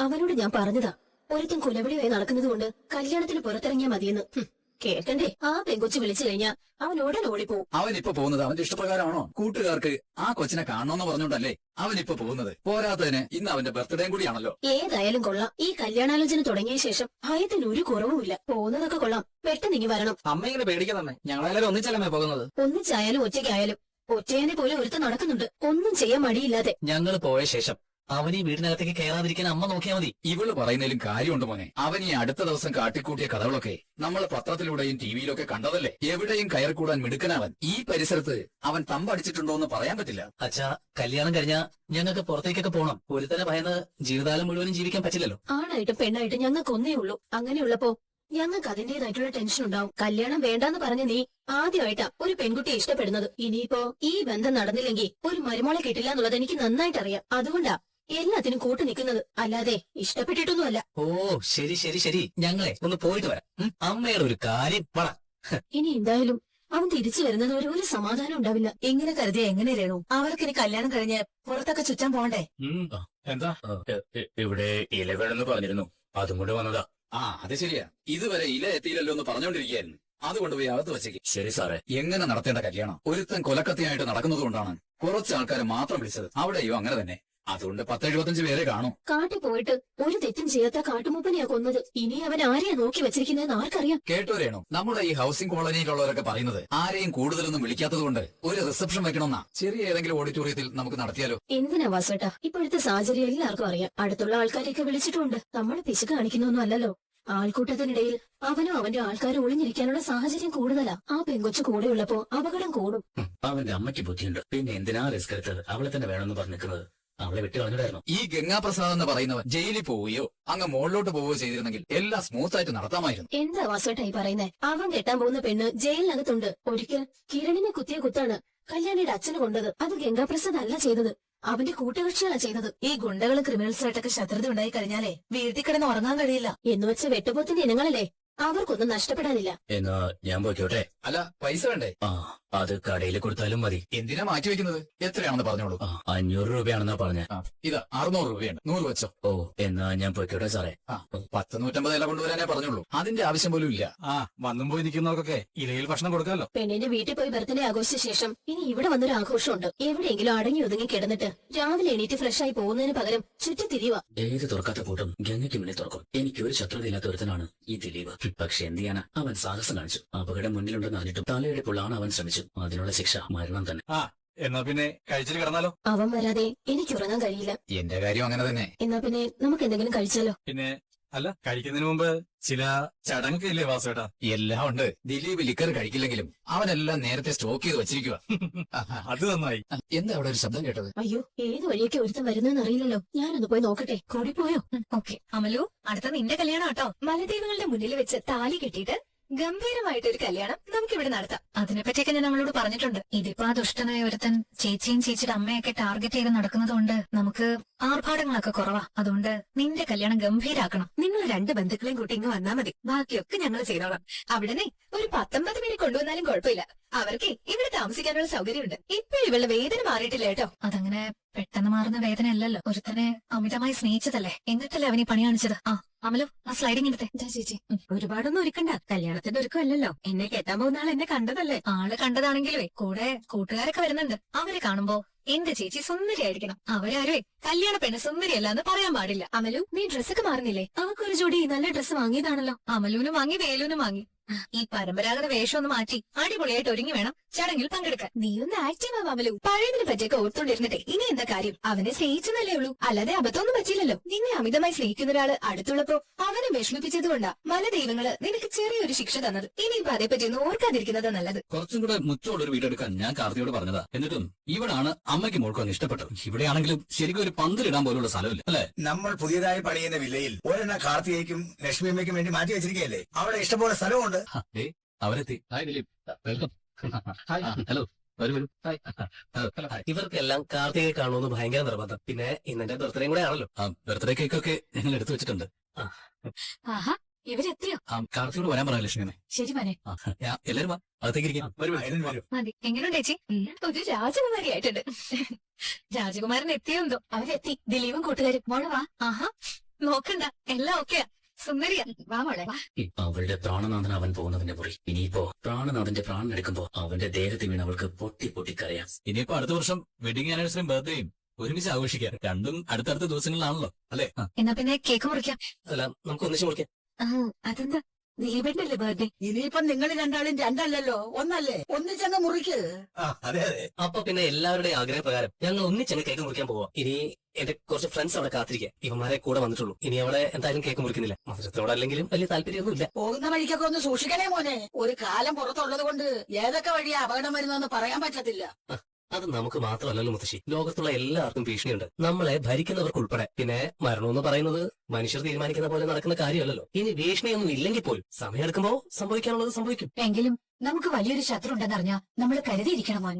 അവനോട് ഞാൻ പറഞ്ഞതാ, ഒരുത്തൻ കുലവിളിയായി നടക്കുന്നത് കൊണ്ട് കല്യാണത്തിന് പുറത്തിറങ്ങിയാ മതിയെന്ന്. കേൾക്കണ്ടേ? ആ പെങ്കൊച്ചു വിളിച്ചു കഴിഞ്ഞാ അവൻ ഉടൻ ഓടിപ്പോവും. അവനിപ്പോ പോകുന്നത് അവന്റെ ഇഷ്ടപ്രകാരമാണോ? കൂട്ടുകാർക്ക് ആ കൊച്ചിനെ കാണണമെന്ന് പറഞ്ഞോണ്ടല്ലേ അവനിപ്പോ പോകുന്നത്. പോരാത്തതിന് ഇന്ന് അവന്റെ ബർത്ത്ഡേയും കൂടിയാണല്ലോ. ഏതായാലും കൊള്ളാം. ഈ കല്യാണാലോചന തുടങ്ങിയ ശേഷം ഭയത്തിന് ഒരു കുറവുമില്ല. പോകുന്നതൊക്കെ കൊള്ളാം. പെട്ടെന്ന് ഇങ്ങി വരണം. അമ്മ ഇങ്ങനെ പേടിക്കുന്നമ്മേ, ഞങ്ങളെല്ലാരും ഒന്നിച്ചല്ലേ പോകുന്നത്. ഒന്നിച്ചായാലും ഒറ്റയ്ക്കായാലും ഒറ്റയാനെ പോലെ ഒരുത്ത നടക്കുന്നുണ്ട്, ഒന്നും ചെയ്യാൻ മടിയില്ലാതെ. ഞങ്ങൾ പോയ ശേഷം അവൻ ഈ വീടിനകത്തേക്ക് കയറാതിരിക്കാൻ അമ്മ നോക്കിയാൽ മതി. ഇവള് പറയുന്നതിലും കാര്യമുണ്ട് മോനെ. അവൻ ഈ അടുത്ത ദിവസം കാട്ടിക്കൂട്ടിയ കഥകളൊക്കെ നമ്മൾ പത്രത്തിലൂടെയും ടിവിയിലൊക്കെ കണ്ടതല്ലേ. എവിടെയും കയറിക്കൂടാൻ മിടുക്കനവൻ. ഈ പരിസരത്ത് അവൻ തമ്പടിച്ചിട്ടുണ്ടോ എന്ന് പറയാൻ പറ്റില്ല. അച്ഛാ, കല്യാണം കഴിഞ്ഞാ ഞങ്ങൾക്ക് പുറത്തേക്കൊക്കെ പോകണം. ഒരുത്തനെ ഭയന്ന് ജീവിതകാലം മുഴുവനും ജീവിക്കാൻ പറ്റില്ലല്ലോ. ആണായിട്ടും പെണ്ണായിട്ടും ഞങ്ങൾക്ക് ഒന്നേ ഉള്ളൂ. അങ്ങനെയുള്ളപ്പോ ഞങ്ങൾക്ക് അതിന്റേതായിട്ടുള്ള ടെൻഷൻ ഉണ്ടാവും. കല്യാണം വേണ്ടാന്ന് പറഞ്ഞ നീ ആദ്യമായിട്ടാ ഒരു പെൺകുട്ടിയെ ഇഷ്ടപ്പെടുന്നത്. ഇനിയിപ്പോ ഈ ബന്ധം നടന്നില്ലെങ്കിൽ ഒരു മരുമോളെ കിട്ടില്ല എന്നുള്ളത് എനിക്ക് നന്നായിട്ടറിയാം. അതുകൊണ്ടാ എല്ലാത്തിനും കൂട്ടു നിൽക്കുന്നത്, അല്ലാതെ ഇഷ്ടപ്പെട്ടിട്ടൊന്നുമല്ല. ഓ ശരി ശരി ശരി, ഞങ്ങളെ ഒന്ന് പോയിട്ട് വരാം. അമ്മയുടെ ഒരു കാര്യം പറ. ഇനി എന്തായാലും അവൻ തിരിച്ചു വരുന്നത് വരെ ഒരു സമാധാനം ഉണ്ടാവില്ല. ഇങ്ങനെ കരുതിയ എങ്ങനെ രേണു? അവർക്കിനി കല്യാണം കഴിഞ്ഞ് പുറത്തൊക്കെ ചുറ്റാൻ പോകണ്ടേ? എന്താ ഇവിടെ ഇല വേണമെന്ന് പറഞ്ഞിരുന്നു, അതും കൊണ്ട് വന്നതാ. ആ അത് ശരിയാ. ഇതുവരെ ഇല എത്തിയില്ലല്ലോ എന്ന് പറഞ്ഞുകൊണ്ടിരിക്കുകയായിരുന്നു. അതുകൊണ്ട് പോയി അകത്ത് വെച്ചേക്ക്. ശരി സാറേ. എങ്ങനെ നടത്തേണ്ട കല്യാണം? ഒരുത്തൻ കൊലക്കത്തിയായിട്ട് നടക്കുന്നതുകൊണ്ടാണ് കുറച്ച് ആൾക്കാരെ മാത്രം വിളിച്ചത്. അവിടെയോ അങ്ങനെ തന്നെ. അതുകൊണ്ട് 10-75 പേരെ കാണും. കാട്ടിൽ പോയിട്ട് ഒരു തെറ്റും ചെയ്യാത്ത കാട്ടുമൂപ്പനെയാ കൊന്നത്. ഇനി അവൻ ആരെയാ നോക്കി വെച്ചിരിക്കുന്നതെന്ന് ആർക്കറിയാം? കേട്ടോരേണോ? നമ്മുടെ ഈ ഹൗസിംഗ് കോളനിയിലുള്ളവരൊക്കെ പറയുന്നത് ആരെയും കൂടുതലൊന്നും വിളിക്കാത്തതുകൊണ്ട് ഒരു റിസപ്ഷൻ വെക്കണമെന്നാ. ചെറിയ ഏതെങ്കിലും ഓഡിറ്റോറിയത്തിൽ നമുക്ക് നടത്തിയാലോ? എന്തിനാ വാസേട്ടാ? ഇപ്പോഴത്തെ സാഹചര്യം എല്ലാവർക്കും അറിയാം. അടുത്തുള്ള ആൾക്കാരെയൊക്കെ വിളിച്ചിട്ടുണ്ട്. നമ്മൾ പിശുക്ക് കാണിക്കുന്നൊന്നും അല്ലല്ലോ. ആൾക്കൂട്ടത്തിനിടയിൽ അവനും അവന്റെ ആൾക്കാരും ഒളിഞ്ഞിരിക്കാനുള്ള സാഹചര്യം കൂടുതലാ. ആ പെങ്കൊച്ചു കൂടെയുള്ളപ്പോ അപകടം കൂടും. അവന്റെ അമ്മയ്ക്ക് ബുദ്ധിയുണ്ട്, പിന്നെ എന്തിനാ റിസ്ക് എടുത്തത്? അവളെ തന്നെ വേണമെന്ന് പറഞ്ഞു നിൽക്കുന്നത്. അവളെ വിട്ട് കളഞ്ഞിട്ടായിരുന്നു. ഈ ഗംഗാപ്രസാദ് എന്ന് പറയുന്നവൻ ജയിലിൽ പോവുകയോ അങ്ങ് മുകളിലോട്ട് പോവുകയോ ചെയ്തിരുന്നെങ്കിൽ എല്ലാം സ്മൂത്ത് ആയിട്ട് നടത്താമായിരുന്നു. എന്താ വാസേട്ടാ ഈ പറയുന്നേ? അവൻ കെട്ടാൻ പോകുന്ന പെണ്ണ് ജയിലിനകത്തുണ്ട്. ഒരിക്കൽ കിരണിനെ കുത്തിയ കുത്താണ് കല്യാണിയുടെ അച്ഛന് കൊണ്ടത്. അത് ഗംഗാപ്രസാദ് അല്ല ചെയ്തത്, അവന്റെ കൂട്ടുകക്ഷികളാ ചെയ്തത്. ഈ ഗുണ്ടകളും ക്രിമിനൽസായിട്ടൊക്കെ ശത്രുത ഉണ്ടായി കഴിഞ്ഞാലേ വീട്ടിൽ കിടന്ന് ഉറങ്ങാൻ കഴിയില്ല. എന്നുവെച്ച് വെട്ടുപോത്തിന്റെ ഇനങ്ങളല്ലേ, അവർക്കൊന്നും നഷ്ടപ്പെടാനില്ല. എന്നാ ഞാൻ പോയിക്കോട്ടെ? അല്ല, പൈസ വേണ്ടേ? ആ, അത് കടയിൽ കൊടുത്താലും മതി. എന്തിനാ മാറ്റിവെക്കുന്നത്? എത്രയാണെന്ന് പറഞ്ഞോളൂ. 500 രൂപയാണെന്നാ പറഞ്ഞ. ഇതാ 600 രൂപയുണ്ട്, 100 വെച്ചോ. ഓ, എന്നാ ഞാൻ പോയിക്കോട്ടെ സാറേ. 10-150 ഇല കൊണ്ടുവരാനേ പറഞ്ഞോളൂ. അതിന്റെ ആവശ്യം പോലും ഇല്ല. വന്നും പോയി നിൽക്കുന്നവർക്കൊക്കെ ഇലയിൽ ഭക്ഷണം കൊടുക്കാമല്ലോ. പെണ്ണിന്റെ വീട്ടിൽ പോയി ബർത്ത്ഡേ ആഘോഷിച്ച ശേഷം ഇനി ഇവിടെ വന്നൊരു ആഘോഷമുണ്ട്. എവിടെയെങ്കിലും അടങ്ങി ഒതുങ്ങി കിടന്നിട്ട് രാവിലെ എണീറ്റ് ഫ്രഷ് ആയി പോകുന്നതിന് പകരം ചുറ്റി തിരിയുക. ഏത് തുറക്കാത്ത പൂട്ടും ഗംഗയ്ക്ക് മുന്നിൽ തുറക്കും. എനിക്കൊരു ശത്രുതയില്ലാത്ത ഒരുത്തനാണ് ഈ ദിലീപ്. പക്ഷെ എന്ത് ചെയ്യാനാ, അവൻ സാഹസം കാണിച്ചു. അപകടം മുന്നിലുണ്ടെന്ന് അറിഞ്ഞിട്ടും തലയെടുപ്പുള്ളാണ് അവൻ ശ്രമിച്ചു. അതിനുള്ള ശിക്ഷ മരണം തന്നെ. എന്നാ പിന്നെ കഴിച്ചിട്ട് കിടന്നാലോ? അവൻ വരാതെ എനിക്ക് ഉറങ്ങാൻ കഴിയില്ല. എന്റെ കാര്യം അങ്ങനെ തന്നെ. എന്നാ പിന്നെ നമുക്ക് എന്തെങ്കിലും കഴിച്ചാലോ? പിന്നെ അല്ല, കഴിക്കുന്നതിന് മുമ്പ് ചില ചടങ്ങൊക്കെ ഇല്ലേ വാസുവേട്ടാ? എല്ലാം ഉണ്ട്. ദിലീപ് ലിക്കർ കഴിക്കില്ലെങ്കിലും അവനെല്ലാം നേരത്തെ സ്റ്റോക്ക് ചെയ്ത് വെച്ചിരിക്കുക. അത് നന്നായി. എന്താ അവിടെ ഒരു ശബ്ദം കേട്ടത്? അയ്യോ, ഏത് വഴിയൊക്കെ ഒരുത്തം വരുന്നതെന്ന് അറിയില്ലല്ലോ. ഞാനൊന്ന് പോയി നോക്കട്ടെ. കൂടി പോയോ? ഓക്കെ അമലു, അടുത്ത നിന്റെ കല്യാണം കേട്ടോ. മലദൈവങ്ങളുടെ മുന്നിൽ വെച്ച് താലി കെട്ടിയിട്ട് ഗംഭീരമായിട്ടൊരു കല്യാണം നമുക്കിവിടെ നടത്താം. അതിനെപ്പറ്റിയൊക്കെ ഞാൻ അവളോട് പറഞ്ഞിട്ടുണ്ട്. ഇതിപ്പോ ആ ദുഷ്ടനായ ഒരുത്തൻ ചേച്ചിയും ചേച്ചിയുടെ അമ്മയൊക്കെ ടാർഗറ്റ് ചെയ്ത് നടക്കുന്നതുകൊണ്ട് നമുക്ക് ആർഭാടങ്ങളൊക്കെ കുറവാ. അതുകൊണ്ട് നിന്റെ കല്യാണം ഗംഭീരാക്കണം. നിങ്ങൾ 2 ബന്ധുക്കളെയും കൂട്ടി ഇങ്ങ് വന്നാ മതി, ബാക്കിയൊക്കെ ഞങ്ങൾ ചെയ്തോളാം. അവിടനെ ഒരു 19 പേരെ കൊണ്ടുവന്നാലും കുഴപ്പമില്ല. അവർക്ക് ഇവിടെ താമസിക്കാനുള്ള സൗകര്യമുണ്ട്. ഇപ്പോഴും ഇവളുടെ വേദന മാറിയിട്ടില്ല കേട്ടോ. അതങ്ങനെ പെട്ടെന്ന് മാറുന്ന വേദനയല്ലല്ലോ. ഒരുത്തനെ അമിതമായി സ്നേഹിച്ചതല്ലേ, എന്നിട്ടല്ലേ അവനീ പണി കാണിച്ചത്. അമലു, ആ സ്ലൈഡിങ് എടുത്തേ. ചേച്ചി ഒരുപാടൊന്നും ഒരുക്കണ്ട, കല്യാണത്തിന്റെ ഒരുക്കമല്ലല്ലോ. എന്നെ കേട്ടാൻ പോകുന്ന ആൾ എന്നെ കണ്ടതല്ലേ. ആള് കണ്ടതാണെങ്കിലേ കൂടെ കൂട്ടുകാരൊക്കെ വരുന്നുണ്ട്. അവരെ കാണുമ്പോ എന്റെ ചേച്ചി സുന്ദരിയായിരിക്കണം. അവരാരുവേ കല്യാണ പെണ്ണ് സുന്ദരിയല്ല എന്ന് പറയാൻ പാടില്ല. അമലു, നീ ഡ്രസ്സൊക്കെ മാറുന്നില്ലേ? അവക്കൊരു ജോഡി നല്ല ഡ്രസ്സ് വാങ്ങിയതാണല്ലോ. അമലുവിനും വാങ്ങി വേലുവിനും വാങ്ങി. ഈ പരമ്പരാഗത വേഷം ഒന്ന് മാറ്റി അടിപൊളിയായിട്ട് ഒരുങ്ങി വേണം ചടങ്ങിൽ പങ്കെടുക്കാൻ. നീ ഒന്ന് ആക്റ്റീവ് ആവാ അമലു. പഴയതിനെ പറ്റിയൊക്കെ ഓർത്തോണ്ടിരുന്നിട്ടെ ഇനി എന്താ കാര്യം? അവനെ സ്നേഹിച്ചെന്നല്ലേ ഉള്ളൂ, അല്ലാതെ അബദ്ധമൊന്നും പറ്റിയില്ലല്ലോ. നിന്നെ അമിതമായി സ്നേഹിക്കുന്ന ഒരാള് അടുത്തുള്ളപ്പോ അവനെ വിഷമിപ്പിച്ചതുകൊണ്ടാ മലദൈവങ്ങള് നിനക്ക് ചെറിയൊരു ശിക്ഷ തന്നത്. ഇനിയിപ്പോ അതേപ്പറ്റി ഒന്നും ഓർക്കാതിരിക്കുന്നത് നല്ലത്. കുറച്ചും കൂടെ മുറ്റമുള്ളൊരു വീടെടുക്കാൻ ഞാൻ കാർത്തിയോട് പറഞ്ഞതാ. എന്നിട്ടും ഇവിടാണ് അമ്മയ്ക്ക് മോൾക്കും ഇഷ്ടപ്പെട്ടത്. ഇവിടെയാണെങ്കിലും ശരിക്കും ഒരു പന്തലിടാൻ പോലുള്ള സ്ഥലമില്ല അല്ലെ? നമ്മൾ പുതിയതായി പണിയുന്ന വില്ലയിൽ ഒരെണ്ണ കാർത്തികയ്ക്കും ലക്ഷ്മിയമ്മയ്ക്കും വേണ്ടി മാറ്റി വെച്ചിരിക്കുകയല്ലേ. അവിടെ ഇഷ്ടംപോലെ സ്ഥലമുണ്ട്. അവരെത്തി. Hi Dileep, welcome. ഹലോ, വരൂ വരൂ. ഇവർക്കെല്ലാം കാർത്തികയെ കാണുമെന്ന് ഭയങ്കര നിർബന്ധം. പിന്നെ ഇന്നെന്റെ ബർത്ത്ഡേയും കൂടെ ആണല്ലോ. ബർത്ത്ഡേ കേക്കൊക്കെ ഞങ്ങൾ എടുത്തു വെച്ചിട്ടുണ്ട്. ആഹാ, ഇവരെത്തിയോ? കാർത്തിയോട് വരാൻ പറയാം ലക്ഷ്മിയമ്മേ. ശരി മോനെ. എല്ലാരും വാ, അകത്തേക്ക് ഇരിക്കാം. മതി. എങ്ങനെയുണ്ട് ചേച്ചി? ഒരു രാജകുമാരിയായിട്ടുണ്ട്. രാജകുമാരൻ എത്തിയോ എന്തോ? അവരെത്തി, ദിലീപും കൂട്ടുകാരും. മോള് വാ. ആഹാ, നോക്കണ്ട എല്ലാം ഓക്കെയാ. സുന്ദരിയാ. വാ മോളെ. അവളുടെ പ്രാണനാഥൻ അവൻ പോകുന്നതിന്റെ മുറി. ഇനിയിപ്പോ പ്രാണനാഥന്റെ പ്രാണൻ എടുക്കുമ്പോ അവന്റെ ദേഹത്ത് വീണ് അവൾക്ക് പൊട്ടി പൊട്ടി കരയാം. ഇനിയിപ്പോ അടുത്ത വർഷം വെഡിങ് ആനിവേഴ്സറിയും ബർത്ത്ഡേയും ഒരുമിച്ച് ആഘോഷിക്കാം. രണ്ടും അടുത്തടുത്ത ദിവസങ്ങളിലാണല്ലോ അല്ലെ? എന്നാ പിന്നെ കേക്ക് മുറിക്കാം. അല്ല നമുക്ക് ഒന്നിച്ചു മുറിക്കാം. അതെന്താ ദീപേട്ടല്ലേ ബർത്ത്ഡേ? ഇനിയിപ്പൊ നിങ്ങൾ രണ്ടാളും രണ്ടല്ലല്ലോ, ഒന്നല്ലേ? ഒന്നിച്ചങ്ങ് മുറിക്ക്. അതെ അതെ. അപ്പൊ പിന്നെ എല്ലാവരുടെയും ആഗ്രഹപ്രകാരം ഞങ്ങൾ ഒന്നിച്ചങ്ങ് കേക്ക് മുറിക്കാൻ പോവാം. ഇനി എന്റെ കുറച്ച് ഫ്രണ്ട്സ് അവിടെ കാത്തിരിക്കുക. ഇവന്മാരെ കൂടെ വന്നിട്ടുള്ളൂ. ഇനി അവിടെ എന്തായാലും കേക്ക് മുറിക്കുന്നില്ല. മധുരത്തോടല്ലെങ്കിലും വലിയ താല്പര്യമൊന്നുമില്ല. പോകുന്ന വഴിക്കൊക്കെ ഒന്ന് സൂക്ഷിക്കണേ മോനെ. ഒരു കാലം പുറത്തുള്ളത് കൊണ്ട് ഏതൊക്കെ വഴിയാ അപകടം വരുന്നതെന്ന് പറയാൻ പറ്റത്തില്ല. അത് നമുക്ക് മാത്രമല്ലല്ലോ മുത്തശ്ശി, ലോകത്തുള്ള എല്ലാവർക്കും ഭീഷണിയുണ്ട്, നമ്മളെ ഭരിക്കുന്നവർക്കുൾപ്പെടെ. പിന്നെ മരണമെന്ന് പറയുന്നത് മനുഷ്യർ തീരുമാനിക്കുന്ന പോലെ നടക്കുന്ന കാര്യമല്ലല്ലോ. ഇനി ഭീഷണിയൊന്നും ഇല്ലെങ്കിൽ പോലും സമയമെടുക്കുമ്പോ സംഭവിക്കാനുള്ളത് സംഭവിക്കും. എങ്കിലും നമുക്ക് വലിയൊരു ശത്രു ഉണ്ടെന്നറിഞ്ഞാ നമ്മൾ കരുതിയിരിക്കണം മോൻ.